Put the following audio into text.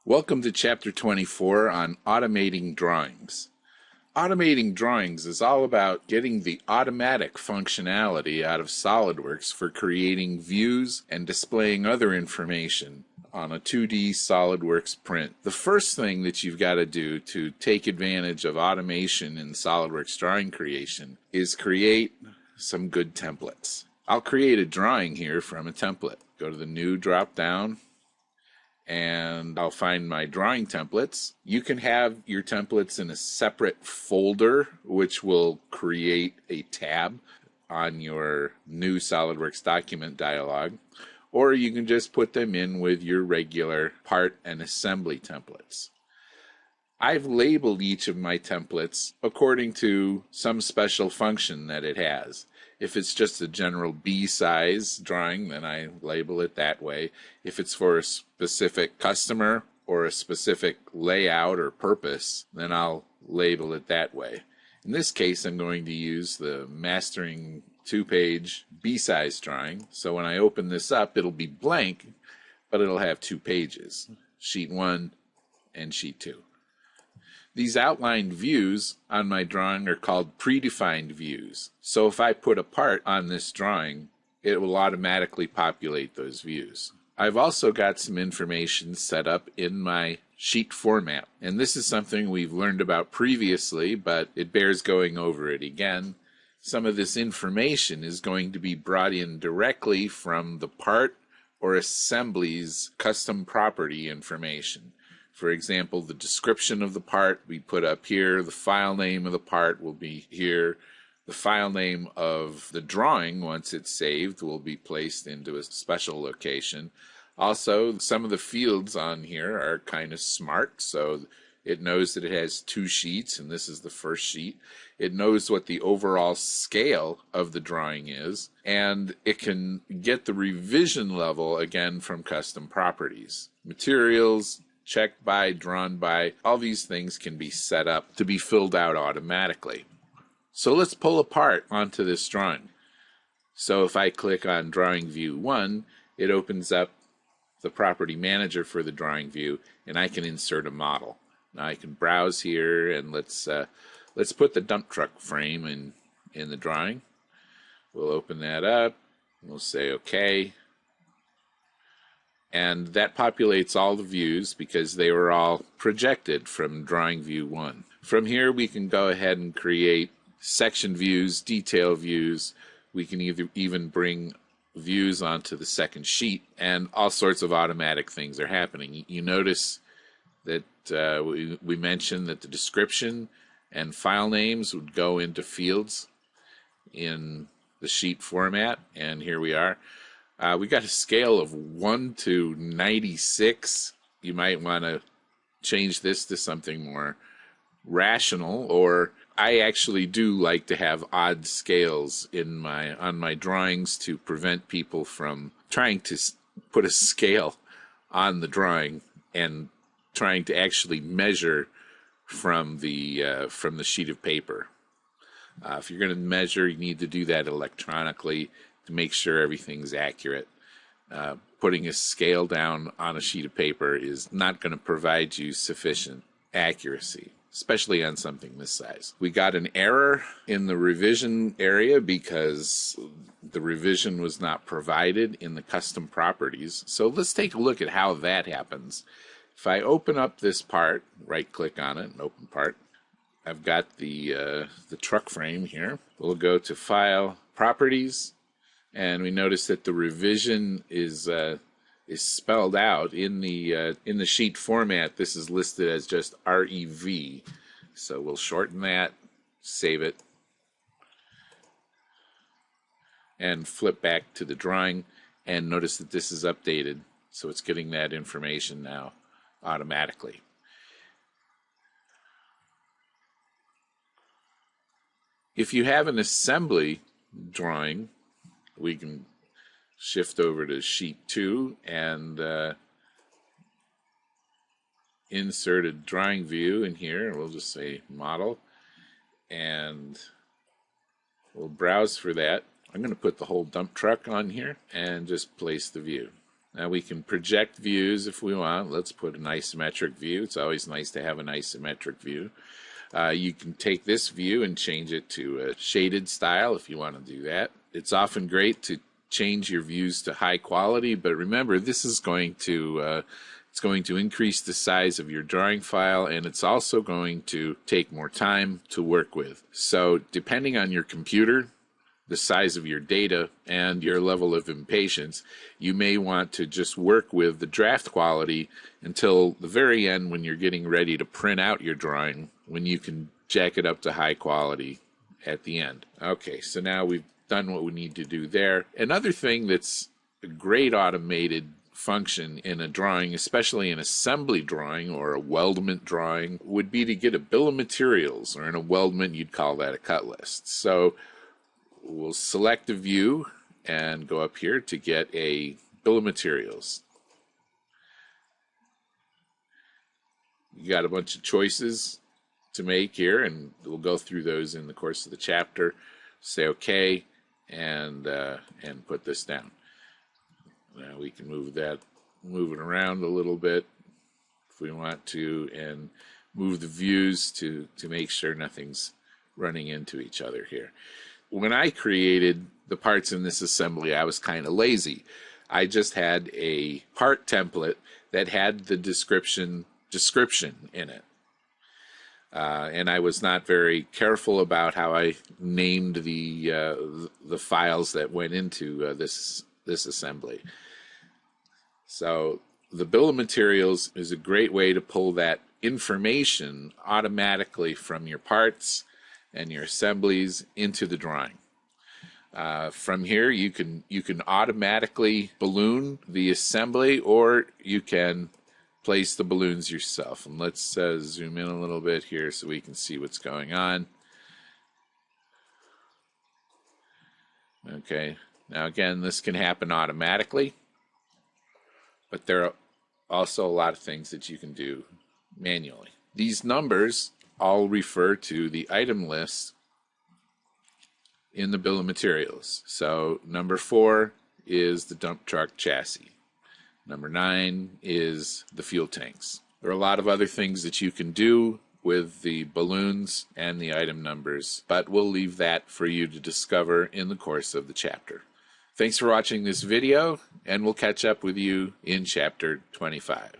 Welcome to Chapter 24 on automating drawings. Automating drawings is all about getting the automatic functionality out of SolidWorks for creating views and displaying other information on a 2D SolidWorks print. The first thing that you've got to do to take advantage of automation in SolidWorks drawing creation is create some good templates. I'll create a drawing here from a template. Go to the New drop down, and I'll find my drawing templates. You can have your templates in a separate folder, which will create a tab on your new SolidWorks document dialog, or you can just put them in with your regular part and assembly templates. I've labeled each of my templates according to some special function that it has. If it's just a general B-size drawing, then I label it that way. If it's for a specific customer or a specific layout or purpose, then I'll label it that way. In this case, I'm going to use the Mastering 2-page B-size drawing. So when I open this up, it'll be blank, but it'll have 2 pages, Sheet 1 and Sheet 2. These outlined views on my drawing are called Predefined Views. So if I put a part on this drawing, it will automatically populate those views. I've also got some information set up in my sheet format. And this is something we've learned about previously, but it bears going over it again. Some of this information is going to be brought in directly from the part or assembly's custom property information. For example, the description of the part we put up here, the file name of the part will be here, the file name of the drawing, once it's saved, will be placed into a special location. Also, some of the fields on here are kind of smart, so it knows that it has 2 sheets, and this is the first sheet. It knows what the overall scale of the drawing is, and it can get the revision level, again, from custom properties. Materials, checked by, drawn by, all these things can be set up to be filled out automatically. So let's pull a part onto this drawing. So if I click on Drawing View 1, it opens up the property manager for the drawing view, and I can insert a model. Now I can browse here, and let's put the dump truck frame in the drawing. We'll open that up. We'll say OK. And that populates all the views because they were all projected from Drawing View 1. From here, we can go ahead and create section views, detail views. We can even bring views onto the second sheet, and all sorts of automatic things are happening. You notice that we mentioned that the description and file names would go into fields in the sheet format, and here we are. We got a scale of 1 to 96. You might want to change this to something more rational, or I actually do like to have odd scales on my drawings to prevent people from trying to put a scale on the drawing and trying to actually measure from the sheet of paper. If you're going to measure, you need to do that electronically to make sure everything's accurate. Putting a scale down on a sheet of paper is not going to provide you sufficient accuracy, especially on something this size. We got an error in the revision area because the revision was not provided in the custom properties. So let's take a look at how that happens. If I open up this part, right-click on it and open part, I've got the truck frame here. We'll go to File, Properties, and we notice that the revision is spelled out in the sheet format. This is listed as just REV. So we'll shorten that, save it, and flip back to the drawing, and notice that this is updated. So it's getting that information now automatically. If you have an assembly drawing, we can shift over to Sheet 2 and insert a drawing view in here. We'll just say Model, and we'll browse for that. I'm going to put the whole dump truck on here and just place the view. Now we can project views if we want. Let's put an isometric view. It's always nice to have an isometric view. You can take this view and change it to a shaded style if you want to do that. It's often great to change your views to high quality, but remember, this is going to it's going to increase the size of your drawing file, and it's also going to take more time to work with. So depending on your computer, the size of your data, and your level of impatience, you may want to just work with the draft quality until the very end when you're getting ready to print out your drawing, when you can jack it up to high quality at the end. Okay, so now we've done what we need to do there. Another thing that's a great automated function in a drawing, especially an assembly drawing or a weldment drawing, would be to get a bill of materials, or in a weldment you'd call that a cut list. So we'll select a view and go up here to get a bill of materials. You got a bunch of choices to make here, and we'll go through those in the course of the chapter. Say OK, and put this down. Now we can move it around a little bit if we want to, and move the views to make sure nothing's running into each other here. When I created the parts in this assembly, I was kind of lazy. I just had a part template that had the description in it. And I was not very careful about how I named the files that went into this assembly. So the bill of materials is a great way to pull that information automatically from your parts and your assemblies into the drawing. From here, you can automatically balloon the assembly, or you can place the balloons yourself. And let's zoom in a little bit here so we can see what's going on. Okay, now again, this can happen automatically, but there are also a lot of things that you can do manually. These numbers all refer to the item list in the bill of materials. So number 4 is the dump truck chassis. Number 9 is the fuel tanks. There are a lot of other things that you can do with the balloons and the item numbers, but we'll leave that for you to discover in the course of the chapter. Thanks for watching this video, and we'll catch up with you in chapter 25.